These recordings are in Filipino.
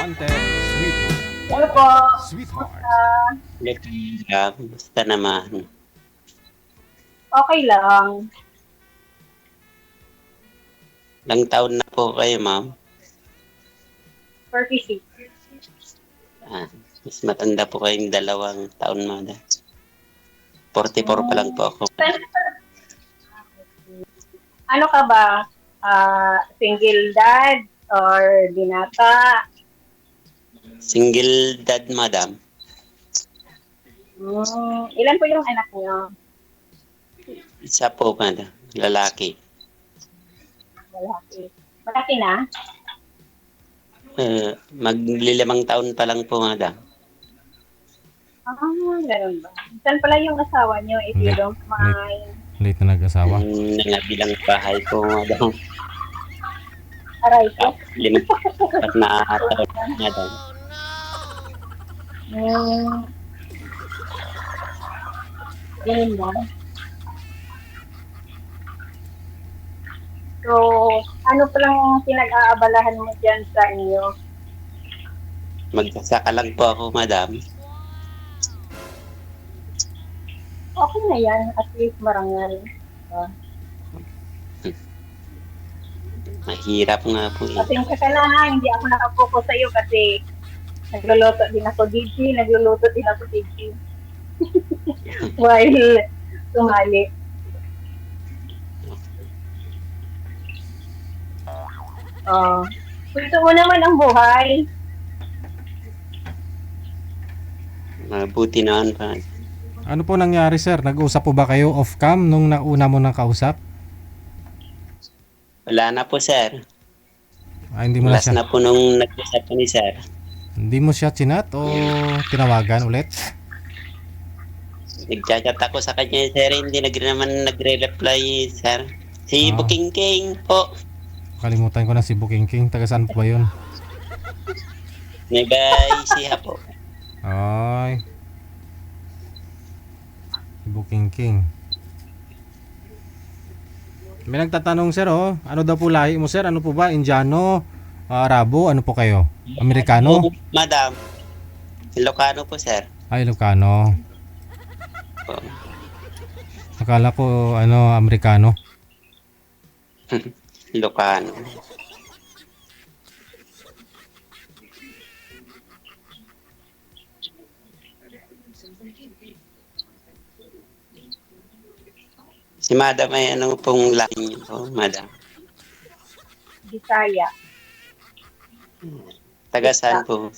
Ante, sweetheart. Hello po. Sweetheart. Basta naman. Okay lang. Ilang taon na po kayo, ma'am? 36. Mas matanda po kayong 2 taon, ma'am. 44 pa lang po ako. Ano ka ba? Single dad or binata? Single dad, madam. Ilan po yung anak niyo? Isa po, madam. Lalaki. Malaki. Malaki na? Maglilimang taon pa lang po, madam. Ganun ba? Saan pala yung asawa niyo if you don't mind? Late na nag-asawa. Nangabilang bahay po, madam. Aray ko. 5 na taon, madam. Ganun ba? So, ano palang pinag-aabalahan mo dyan sa inyo? Magsasaka lang po ako, madam. Okay na yan. At least marangal. Mahirap nga po eh. Pasensya ka na ha. Hindi ako nakapokus sa'yo kasi nagluluto din ako DJ. Nagluluto din ako DJ. While tumali. Gusto mo naman ang buhay. Mabuti naman pa. Ano po nangyari, sir? Nag-usap po ba kayo off-cam nung nauna mo nang kausap? Wala na po, sir. Hindi mo na Last siya. na po nung nag-usap po ni sir. Hindi mo siya chinat o tinawagan ulit? Nagchat ako sa kanya, sir. Hindi naman nagre-reply, sir. Si Ah. Booking King po. Kalimutan ko na si Booking King. Taga saan po ba yun? Nagbay siya po. Ay. Si Booking King. May nagtatanong, sir, oh. Ano daw po lahi mo, sir? Ano po ba? Indiano? Arabo? Ano po kayo? Amerikano? Madam. Ilocano po, sir. Ay, Ilocano. Po. Akala ko, Amerikano. Ilocano. Si madam ay ano pong lahi niyo po, madam? Bisaya. Taga saan po?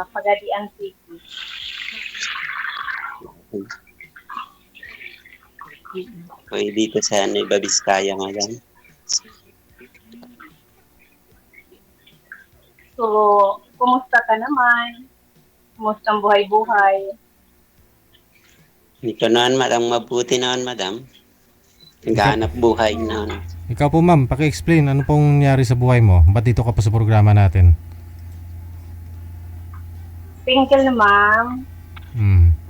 Pagadian City. Okay, dito sa Nueva Vizcaya, madam. So, kumusta ka naman? Kumusta ang buhay-buhay? Dito naman, madam. Mabuti naman, madam. Naghahanap buhay na. Ikaw po, ma'am, paki-explain ano pong nangyari sa buhay mo? Ba't dito ka pa sa programa natin? Single ma'am.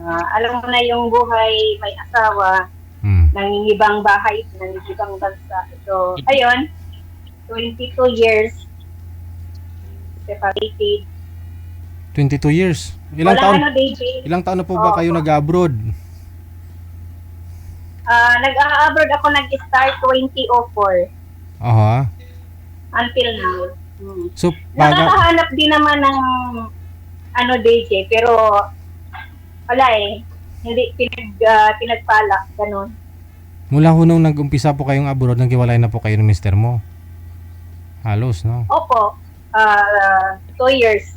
Alam mo na yung buhay, may asawa, nangingibang bahay, nangingibang bansa. So, ayun, 22 years separated. 22 years. Ilang Wala taon? DJ. Ilang taon na po ba kayo nag-abroad? Nag-abroad ako nag-start 2004 Aha. until now. So, Nakakahanap din naman ng DJ, pero wala eh. Hindi pinagpala, ganun. mula ho nung nag-umpisa po kayong abroad, naghiwalay na po kayo ng mister mo? Halos, no? Opo, 2 years.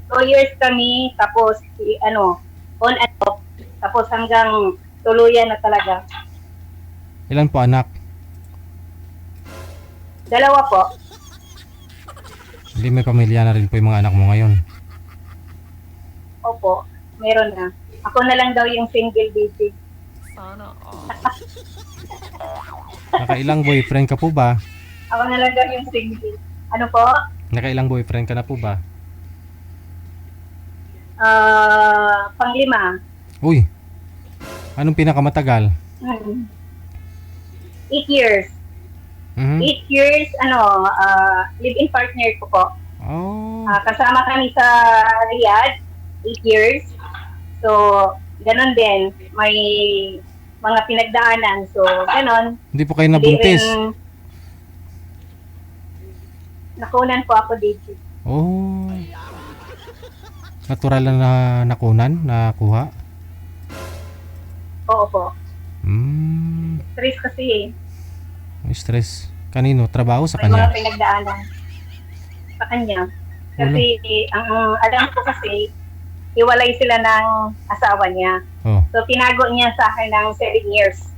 2 years kami, tapos on and off. Tapos hanggang tuluyan na talaga. Ilan po anak? 2 po. Hindi, may pamilya na rin po yung mga anak mo ngayon. Opo, meron na. Ako na lang daw yung single baby. Nakailang boyfriend ka po ba? Ako na lang daw yung single. Ano po? Nakailang boyfriend ka na po ba? Pang-5. Uy, anong pinakamatagal? 8 years. Mhm. 8 years, live-in partner ko po. Oh. Kasama kami sa Riyadh, 8 years. So, ganun din. May mga pinagdaanan. So, ganun. Hindi po kayo Hindi nabuntis. rin nakunan po ako dito. Oh. Natural na nakunan, nakuha. Oo po. Mm. Stress kasi eh. Stress. Kanino? Trabaho sa May mga kanya? pinagdaanan sa kanya. Kasi ang alam ko kasi, hiwalay sila ng asawa niya. Oh. So, tinago niya sa akin ng 7 years.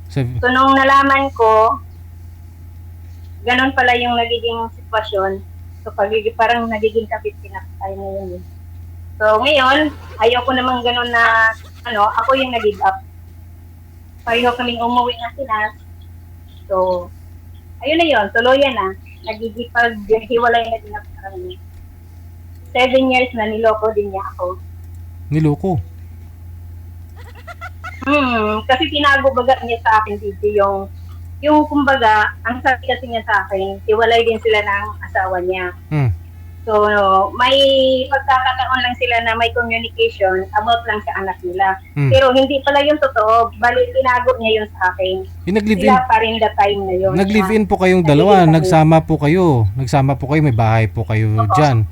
Sev- So, nung nalaman ko, ganun pala yung nagiging sitwasyon. So, parang nagiging kapit-pinakay na yun. Eh. So, ngayon, ayoko naman ganun na, ako yung nag-give up. Pareho kaming umuwi ng Pinas. So, ayun na yun, tuluyan na. Nagigipag-hiwalay na din ako sa kanya. 7 years na niloko din niya ako. Niloko. Kasi tinago baga niya sa akin dito yung kumbaga, ang sabi kasi niya sa akin, hiwalay din sila ng asawa niya. Hmm. So, may pagkakataon lang sila na may communication about lang sa anak nila. Pero hindi pala yung totoo. Bali, tinago niya yun sa akin. Yung nag-live-in. Sila pa rin the time na yun. Nag-live-in po kayong dalawa. Nagsama po kayo. May bahay po kayo dyan.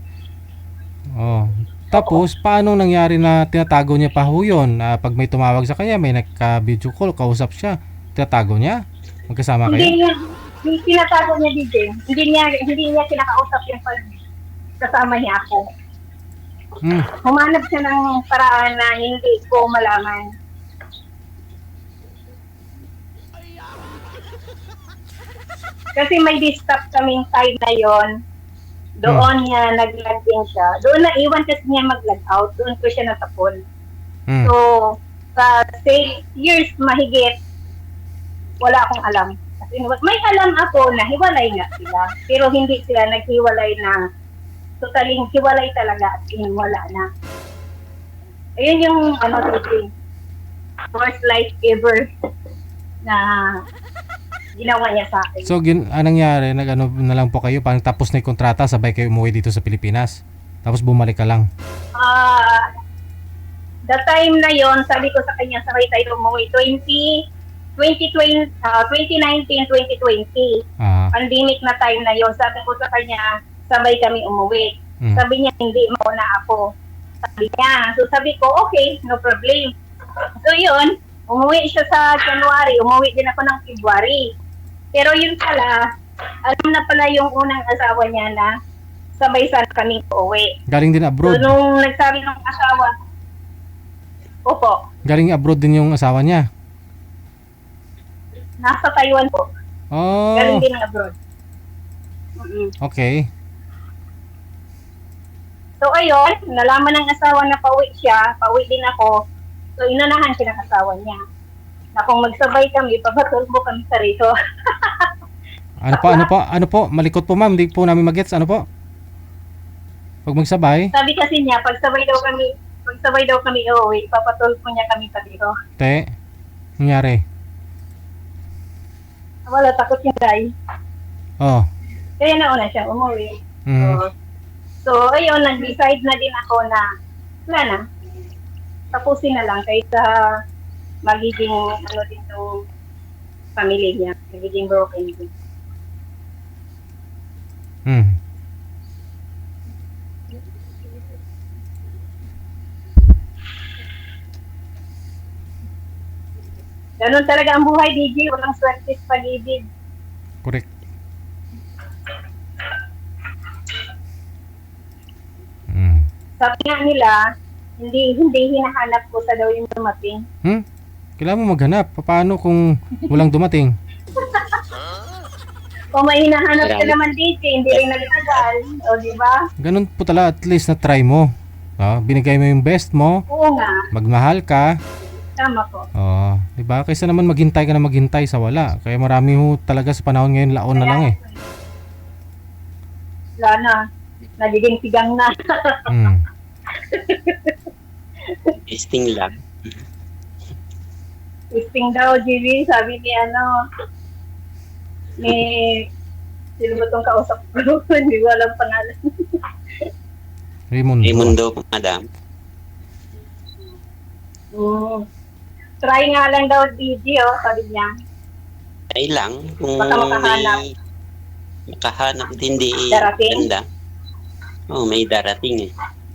Oh. Tapos, paano nangyari na tinatago niya pa ho yun? Pag may tumawag sa kanya, may nagka-video call, kausap siya. Tinatago niya? Magkasama kayo? Hindi tinatago niya DJ. Hindi niya kinakausap yung pag kasama niya ako. Humanap siya ng paraan na hindi ko malaman. Kasi may disturb kaming time na yon. Doon niya nag-login siya. Doon na iwan kasi niya mag-log out. Doon ko siya natapon. So, sa 6 years mahigit, wala akong alam. Kasi may alam ako na hiwalay nga sila. Pero hindi sila naghiwalay na totally hiwalay talaga at wala na. Ayun yung worst life ever na ginawa niya sa akin. So, anong nangyari? Nag-ano na lang po kayo? Parang tapos na yung kontrata, sabay kayo umuwi dito sa Pilipinas. Tapos bumalik ka lang. The time na yon, sabi ko sa kanya, sabay tayo umuwi. 2019, 2020. Pandemic na time na yon. Sabi ko sa kanya, sabay kami umuwi. Sabi niya, hindi, mauna ako. Sabi niya. So sabi ko, okay, no problem. So yun, umuwi siya sa January, umuwi din ako ng February. Pero yun pala, alam na pala yung unang asawa niya na sabay sana kami uuwi. Galing din abroad? So nung nagsabi ng asawa, opo. Galing abroad din yung asawa niya? Nasa Taiwan po. Oh. Galing din ng abroad. Okay. So ayun, nalaman ng asawa na pauwi siya, pauwi din ako. So inunahan siya ng asawa niya. Na kung magsabay kami, pabatulbo kami sa rito. Ano po? Malikot po ma'am, hindi po namin magets. Ano po? Pag magsabay? Sabi kasi niya, pagsabay daw kami uuwi, papatulpo niya kami sa rito. Te, nangyari? Wala, takot yung guy. Oh. Kaya nauna siya, umuwi. Mm. So, ayun, nag-decide na din ako na, wala na, tapusin na lang kaysa magiging, din yung family niya, magiging broken din. Ganun talaga ang buhay, DJ. Walang swerte sa pag-ibig. Correct. Sabi nga nila, hindi hinahanap ko sa daw yung dumating. Kailangan mo maghanap. Paano kung walang dumating? Kung may hinahanap ka naman, DJ, hindi rin nagtagal. O, di ba? Ganun po talaga, at least na try mo. Binigay mo yung best mo. Oo nga. Magmahal ka. Tama po. Di ba? Kaysa naman maghintay ka na maghintay sa wala. Kaya marami ho talaga sa panahon ngayon laon na lang eh. Wala na. Nagiging sigang na. Testing lang. Testing daw, GB. Sabi ni May, sino ba itong kausap ko? Hindi ko alam pangalan. Raimundo. Raimundo po, madam. Try nga lang daw, DJ, sabi niya. Ay lang, kung Baka makahanap. may makahanap din di Darating? ganda. Oh, may darating eh.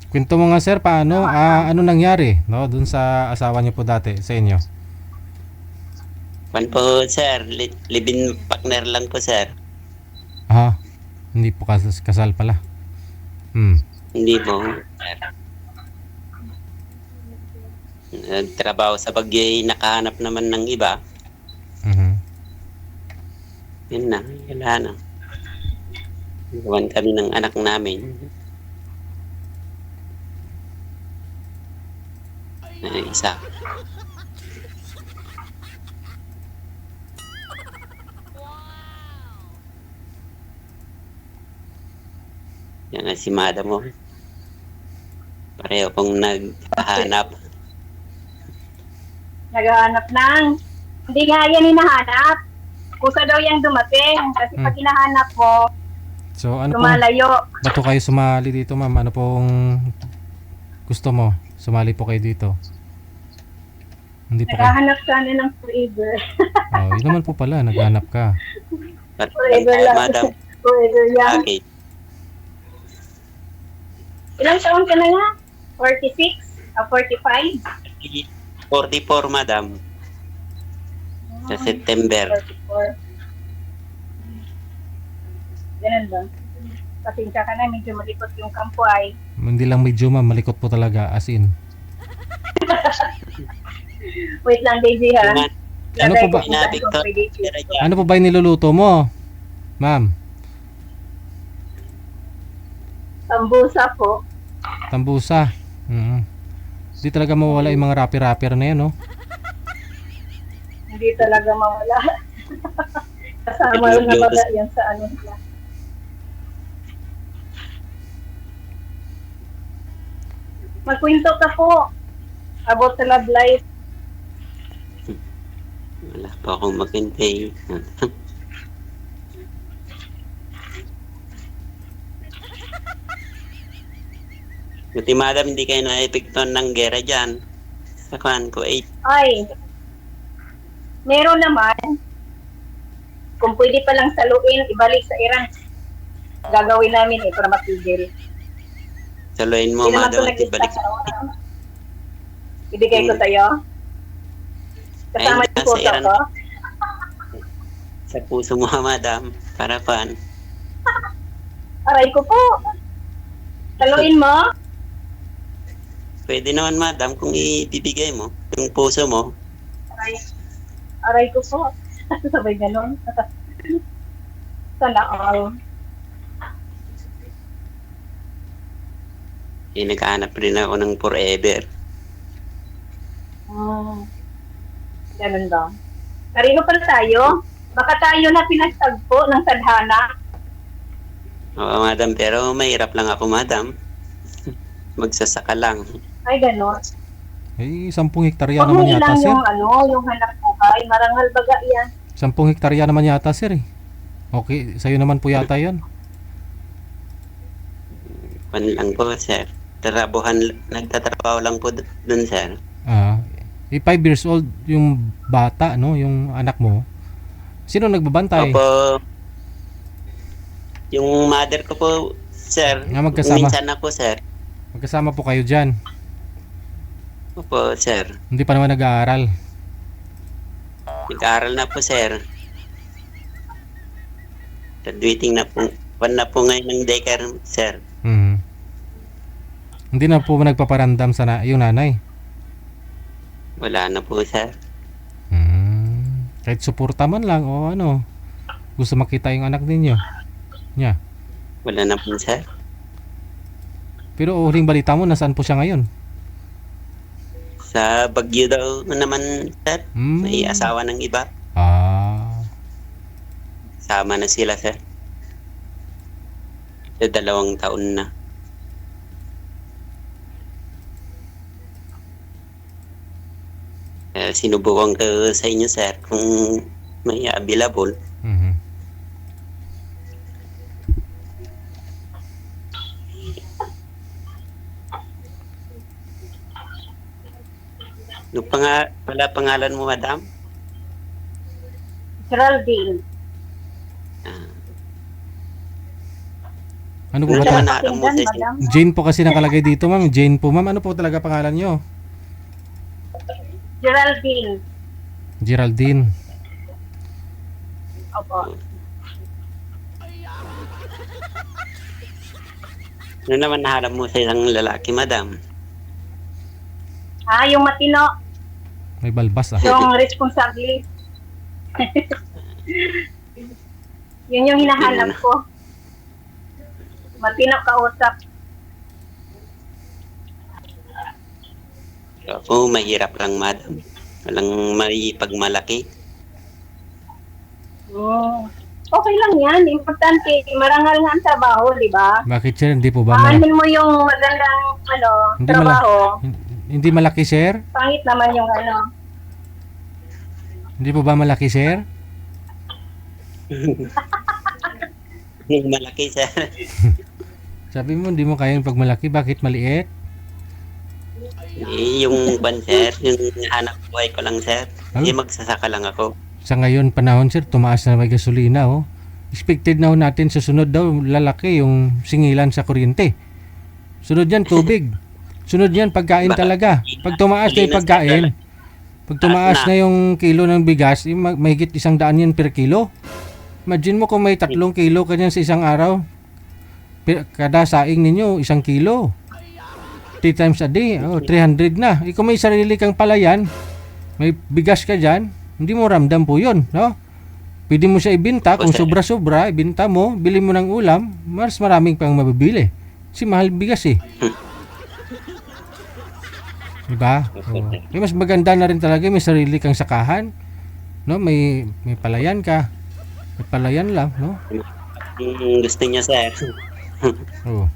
Kwento mo nga sir, paano, ano nangyari, no, dun sa asawa niyo po dati, sa inyo? Pan po, sir, live-in partner lang po, sir. Ah, hindi po kasal pala. Hindi po, sir. Nagtrabaho sa Baguio, nakahanap naman ng iba. Mhm. Yun na, wala na. Iwan kami ng anak namin. Isa. Yan nga si madam mo. Pareho pong naghahanap. Naghahanap ng, hindi nga yan hinahanap. Kusa daw yung dumating. Kasi pag hinahanap mo, So ano po, lumalayo. bato kayo sumali dito ma'am, ano pong gusto mo? Sumali po kayo dito. Hindi po kayo. Naghahanap sana ng forever. Oh, yun naman po pala, naghanap ka. Forever lang. Madam. Forever yan. Okay. Ilang taon ka na nga? 46? 45? 44, madam. Sa September. 44. Ganun ba? Pasensya ka na, medyo malikot yung kampo ay. Hindi lang medyo ma'am, malikot po talaga, as in. Wait lang, Daisy ha. Ano po ba? Ano po ba yung niluluto mo, ma'am? Tambusa po. Tambusa. Hindi talaga mawala yung mga rapper-rapper na yan, no? Hindi talaga mawala. Kasama na baga yan sa ano nila. Magkwento ka po about sa love life. Wala pa akong maghintay. Buti madam, hindi kayo na-epektuhan ng gera dyan. Sa kan ko, 8. Ay, meron naman. Kung pwede palang saluin, ibalik sa Iran. Gagawin namin para matigil. Saluhin mo, Hindi naman ito madam, at nag-stop ibalik. sa oras. Ibigay ko sa'yo. Kasama Ayun, yung puso sa Iran. ko. Sa puso mo, madam. Para pan. Aray ko po. Saluin mo. Pwede naman, madam, kung ibibigay mo yung puso mo. Aray ko po. Sabay ganon. Sana all. Naghahanap rin ako ng forever. Ganun daw. Karino pala tayo? Baka tayo na pinagtagpo ng tadhana. Oo, madam, pero mahirap lang ako, madam. Magsasaka lang. Ay, ganon. Eh, 10 hektarya Huwag mo naman yata, ilang sir. yung hanap buhay. Marangal baga yan. 10 hektarya naman yata, sir, eh. Okay, sa'yo naman po yata yan. Pan lang po, sir. Nagtatrabaho lang po dun, sir. 5 years old yung bata, no? Yung anak mo. Sino nagbabantay? Opo. Yung mother ko po, sir. Magkasama. Minsan ako, sir. Magkasama po kayo dyan. Opo, sir. Hindi pa naman nag-aaral. Nag-aaral na po, sir. Graduating na po. Na po ngayon ng daycare, sir. Hindi na po nagpaparamdam sa yung nanay. Wala na po, sir. Kahit suporta man lang o ano. Gusto makita yung anak ninyo. Nya. Wala na po, sir. Pero huling balita mo, nasaan po siya ngayon? Sa Baguio daw naman, sir. May asawa ng iba. Sama na sila, sir. Sa 2 taon na. Sinubukan ko sa inyo, sir, kung may available. Ano pala pangalan mo, madam? Geraldine. Ah, Ano po Ano ba naman ta? alam mo Pakinggan, sa madam. Jane po kasi nakalagay dito, ma'am. Jane po, ma'am. Ano po talaga pangalan nyo? Geraldine. Geraldine. Opo. Ano naman nahanap mo sa isang lalaki, madam? Yung matino, May balbas ah. yung responsable. Yun yung hinahanap ko. Matino kausap. Oo, mahirap lang, madam. Walang may pagmalaki. Okay lang yan. Importante, marangal nga ang trabaho, di ba? Bakit sir? Hindi po ba malaki? Aanin mo yung magandang Hindi trabaho. Hindi malaki sir? Pangit naman yung Hindi po ba malaki sir? Malaki, sir. Sabi mo hindi mo kayang pag malaki. Bakit maliit? Yung ban, sir, yung hanap buhay ko lang, sir. Huh? Magsasaka lang ako. Sa ngayon panahon sir, tumaas na may gasolina oh. Expected na ho natin sa sunod daw lalaki yung singilan sa kuryente. Sunod yan tubig. Sunod yan pagkain talaga. Pag tumaas na yung pagkain, pag tumaas na yung kilo ng bigas, mahigit 100 yan per kilo. Imagine mo kung may 3 kilo kanyan sa isang araw. Kada saing ninyo, 1 kilo. 3 times a day, 300 na. Kung may sarili kang palayan, may bigas ka dyan, hindi mo ramdam po yun, no? Pwede mo siya ibenta, kung sobra-sobra, ibenta mo, bili mo ng ulam, mas maraming pang mabibili. Kasi mahal bigas eh. Diba? Mas maganda na rin talaga, may sarili kang sakahan, no? May palayan ka. May palayan lang, no? Gusto niya, sir. Oo.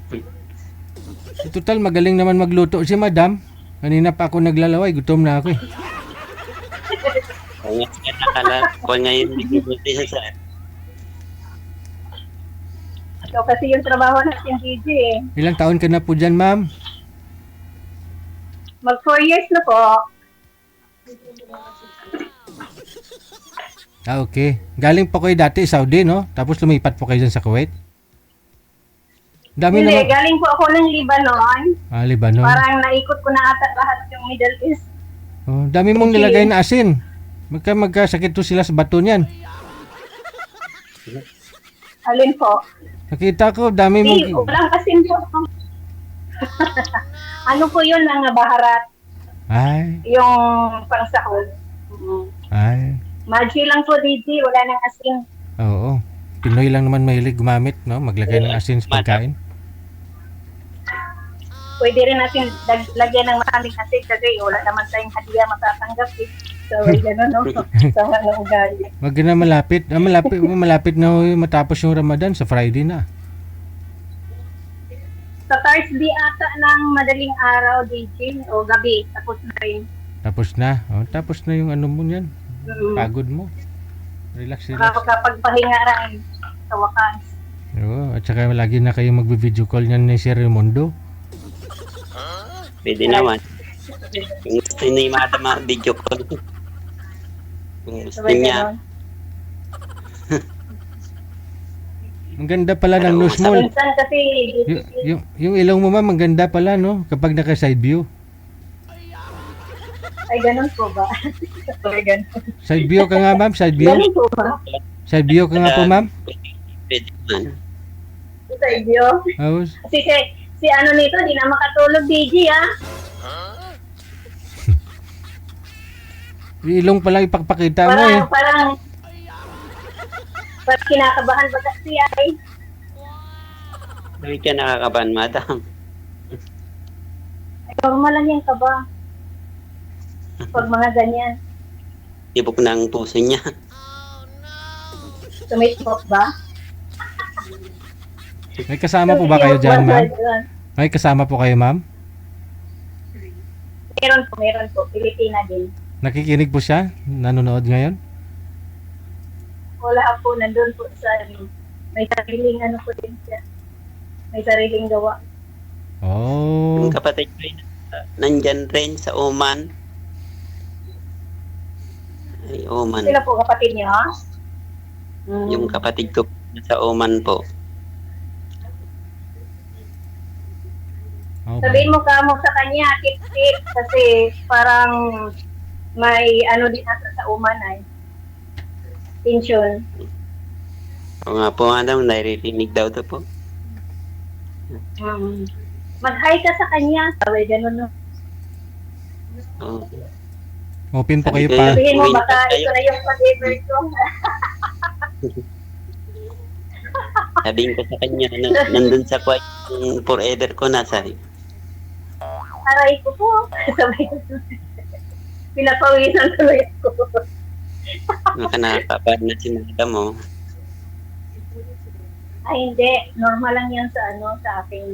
Total, magaling naman magluto si madam. Kanina pa ako naglalaway, gutom na ako eh. Kung ngayon, hindi siya, sir. So, kasi yung trabaho natin, DJ eh. Ilang taon ka na po dyan, ma'am? Mag 4 years na po. Okay. Galing po kayo dati Saudi, no? Tapos lumipat po kayo dyan sa Kuwait? Dami Hindi, naman. galing po ako ng Lebanon. Lebanon. Parang naikot ko na ata lahat yung Middle East. Oh, dami mong nilagay na asin. Magkasakit to sila sa bato niyan. Alin po? Nakita ko, dami Hindi, mong... walang asin po. Ano po yun, mga baharat? Ay, Yung pangsahod. ay. Maggi lang po, DJ. Wala nang asin. Oo. Pinoy lang naman mahilig gumamit, no? Maglagay ng asin sa pagkain. Pwede rin natin lagyan ng maraming asin kasi wala naman tayong hadiah matatanggap eh. So, gano'n, no? Sa mga ugali. Wag na malapit. Malapit na ho matapos yung Ramadan sa Friday na. Sa Thursday ata ng madaling araw, DJ, o gabi, tapos na rin. Tapos na. Oh, tapos na yung ano mo niyan. Mm. Pagod mo. Relax. Makakapagpahinga rin sa wakas. Oo, at saka lagi na kayo magbi-video call niyan ni Sir Raimundo. Pwede naman. Kung gusto niya yung video call. Kung gusto Sabay niya. gano'n. Ang ganda pala ng nose mo. Minsan kasi, Yung ilong mo ma'am, ang ganda pala no, kapag naka side view. ay gano'n po ba? Ay gano'n. Side view ka nga ma'am, side view. Gano'n po ba? Side view ka nga po ma'am. Pwede naman. Sa iyo. Oh, Kasi si ano nito, di na makatulog, DJ, ah. yung ilong pala ipakpakita mo eh. Parang kinakabahan ba kasi ay? Hindi ka nakakaban, madam. Normal lang yan ka ba? Pag mga ganyan. Tibok na ang puso niya. Tumitpok ba? May kasama po ba kayo dyan ma'am? May kasama po kayo ma'am? Meron po. Pilipina din. Nakikinig po siya? Nanonood ngayon? Wala po, nandun po sa may sariling ano po din siya. May sariling gawa. Oh. Yung kapatid ko nandyan rin sa Oman. Ay, Oman. Sila po kapatid niyo? Yung kapatid ko sa Oman po. Oh, Sabihin mo ka mo sa kanya, tip-tip, kasi parang may ano din ata sa uman ay tension. O nga po, madam, naririnig daw to po. Mm. Mag-hi ka sa kanya. Sabi, ganun no. Oh. open po Sabi kayo ko, pa. Sabihin mo, uwi na baka tayo. ito na yung forever ko. Sabihin ko sa kanya, nandun sa quiet yung forever ko na, sabi. Aray ko po. Sabi ko, pinapawisan tuloy ako. Baka nakakapad na si madam, oh. Ay, hindi. Normal lang yan sa ano, sa akin.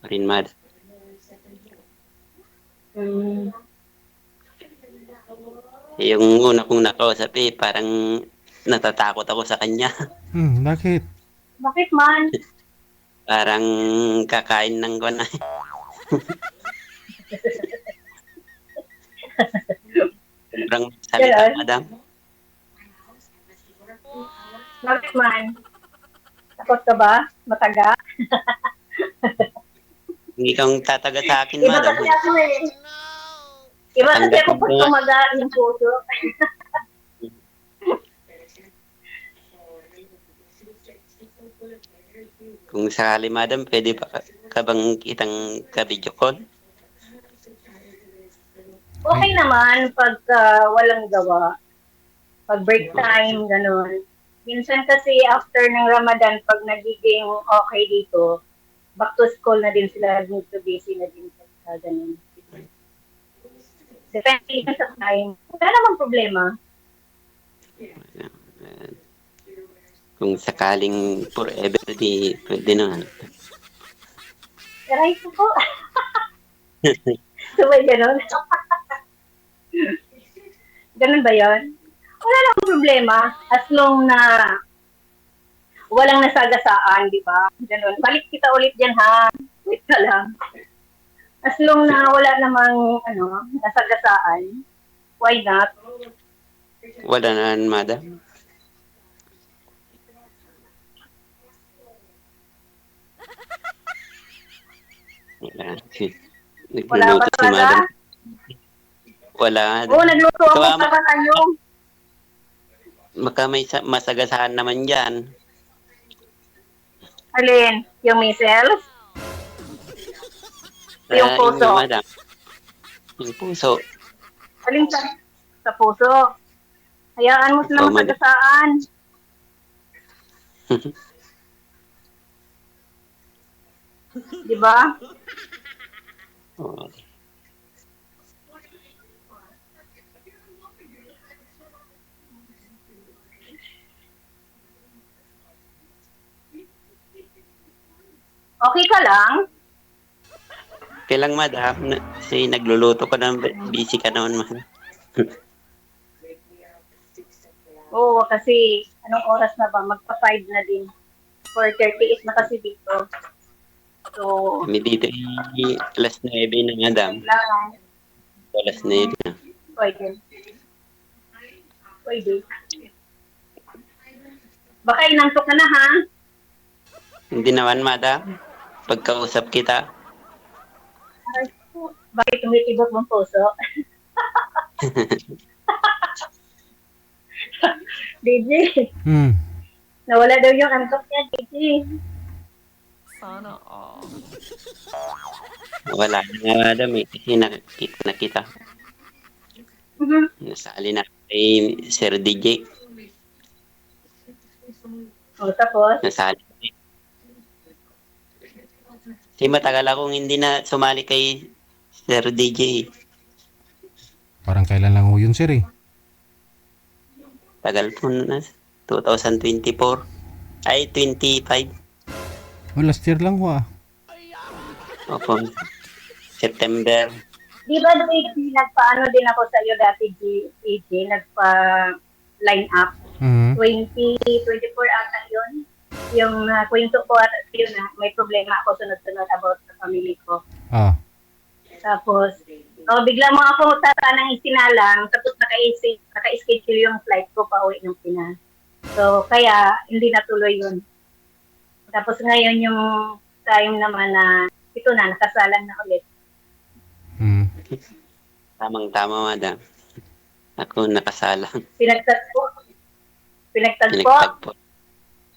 Rin, mad. Mm. Yung una kong nakausap, parang natatakot ako sa kanya. Bakit? Bakit man? Parang kakain ng ko na. Sobrang salita, Ganun? madam. Bakit man? Takot ka ba? Mataga? Hindi kang tataga sa akin, Iba madam. kasi ako eh. Iba kasi ako pag tumaga yung puso. Kung sakali, madam, pwede ba ka bang kitang ka-video call? Okay naman pag walang gawa. Pag break time, gano'n. Minsan kasi after ng Ramadan, pag nagiging okay dito, back to school na din sila, dito busy na din sa gano'n. Depende yun sa time. Wala namang problema. Kung sakaling forever, di pwede naman. Aray ko po. So, may gano'n. Ganun ba yun? Wala namang problema as long na walang nasagasaan, di ba? Ganun. Balik kita ulit dyan, ha? Wait ka lang. As long na wala namang nasagasaan, why not? Wala naman, madam. Wala. Wala Nagluluto ba si talaga? madam. Wala. Oo, nagluto ako Ikaw, para kayo. Baka may masagasaan naman dyan. Alin? Yung missiles? Yung puso? Inyo, madam. Yung puso. Alin sa puso? Hayaan mo sila Ikaw, madam. masagasaan. Di ba? Oh. Okay ka lang? Kailang, madam. Kasi nagluluto ka na, busy ka naman, madam. Oo, kasi anong oras na ba? Magpa-5 na din. 4:38 na kasi dito. So, Kami dito alas 9 na, madam. kailangan. Alas 9 na. Pwede. Pwede. Baka inantok ka na, ha? Hindi naman, madam. Pagkausap kita. Ay, bakit tumitibok mong puso? DJ, nawala daw yung antok niya, DJ. Sana all. Wala na nga, madam. Kasi nakita. Mhm. Nasali na kay Sir DJ. O, tapos, Nasali. Kasi matagal akong hindi na sumali kay Sir DJ. Parang kailan lang ho yun, sir eh. Tagal po na. 2024. Ay, 25. Last year lang ho ah. Opo. September. di ba nagpaano din ako sa iyo dati, DJ, nagpa-line up. 2024 ata yun. Yung kwento ko at yun na may problema ako sunod-sunod about sa family ko. Ah. Tapos, Bigla mo ako tatanang isinalang, tapos naka-schedule yung flight ko pa uwi ng Pinas. So, kaya hindi natuloy yun. Tapos ngayon yung time naman na ito na, nakasalan na ulit. Mm. Tamang-tama, madam. Ako nakasalang. Pinagtagpo.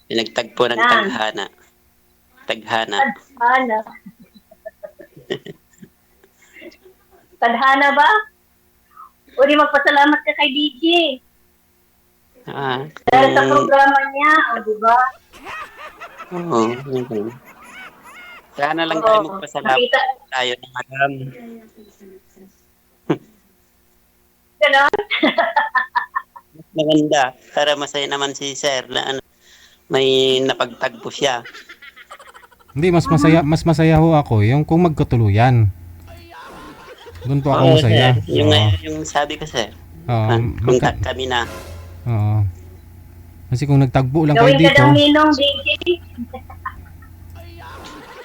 Pinagtagpo ng Yan. tadhana. Tadhana. Tadhana. Tadhana ba? O di magpasalamat ka kay DJ. Dahil sa programa niya, o di ba? Oo. Sana lang tayo magpasalamat Nakita- tayo ng madam. Ganon? Maganda. Para masaya naman si sir na may napagtagpo siya. Hindi, mas masaya ho ako yung kung magkatuluyan. Doon po ako masaya. Sir. Yung, Oo. yung sabi ko, sir. Oo. Kung kami na. Oo. Kasi kung nagtagpo lang kayo Gawin ka dito, daw ninong, DJ.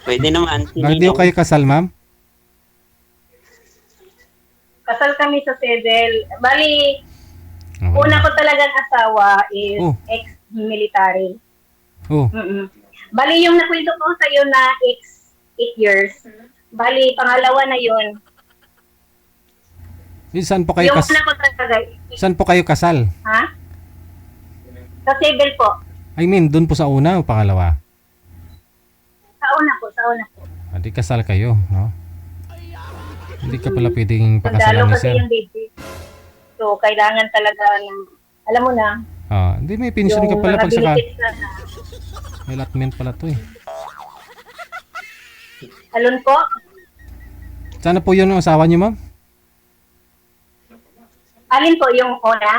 Pwede naman. hindi ho kayo kasal, ma'am? Kasal kami sa Sedel. Bali, Oo. una ko talagang asawa is Oh. ex-military. Oh, Mm-mm. Bali, yung nakwento ko sa iyo na ex-8 years. Bali, pangalawa na yun. saan po kayo Yung kasal? una ko talaga, Saan po kayo kasal? ha? Sa Sedel po. I mean, doon po sa una o pangalawa? Sa una po. Hindi kasal kayo, no? Hindi ka pala pwedeng Sundalo pakasalan ni kasi sir. yung baby. So, kailangan talaga ng, alam mo na, Hindi, may pension ka yung pala mga pag saka. benefits na May allotment pala to eh. alon po. Sana po yun ang asawa niyo, ma'am? Alin po yung una?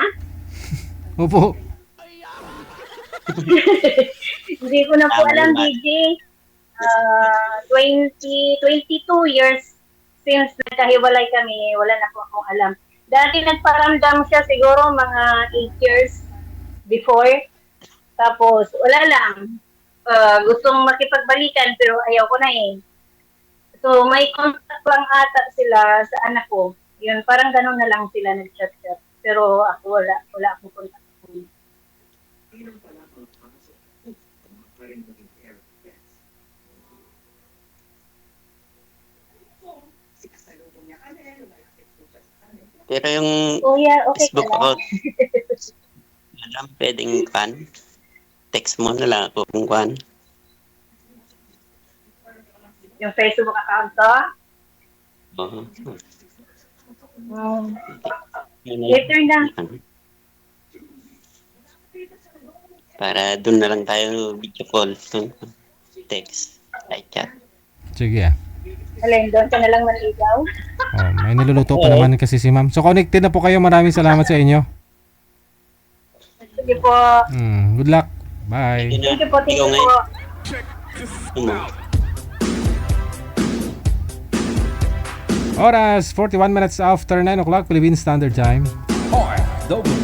Opo. Hindi ko na po Tama alam, naman. DJ. 22 years since nagkahiwalay kami, wala na po akong alam. Dati nagparamdam siya siguro mga 8 years before. Tapos, wala lang. Gustong makipagbalikan pero ayaw ko na eh. So, may contact lang ata sila sa anak ko. Yun, parang ganun na lang sila nag-chat-chat. Pero ako wala akong contact. Pero yung Oh yeah, okay ka Facebook lang. account, madam, pwedeng kan. Text mo na lang ako kung kan. Yung Facebook account to. Oo. Yun na Later na. lang. Para doon na lang tayo video call. Text. Ay, chat. Sige ah. Alin, doon ka na lang maligaw. May niluluto pa naman kasi si ma'am. So connected na po kayo. Maraming salamat sa inyo. Sige po. Good luck. Bye. Thank you po, thank Ikaw you ngayon. po. Oras, 41 minutes after 9 o'clock Philippine Standard Time. OFW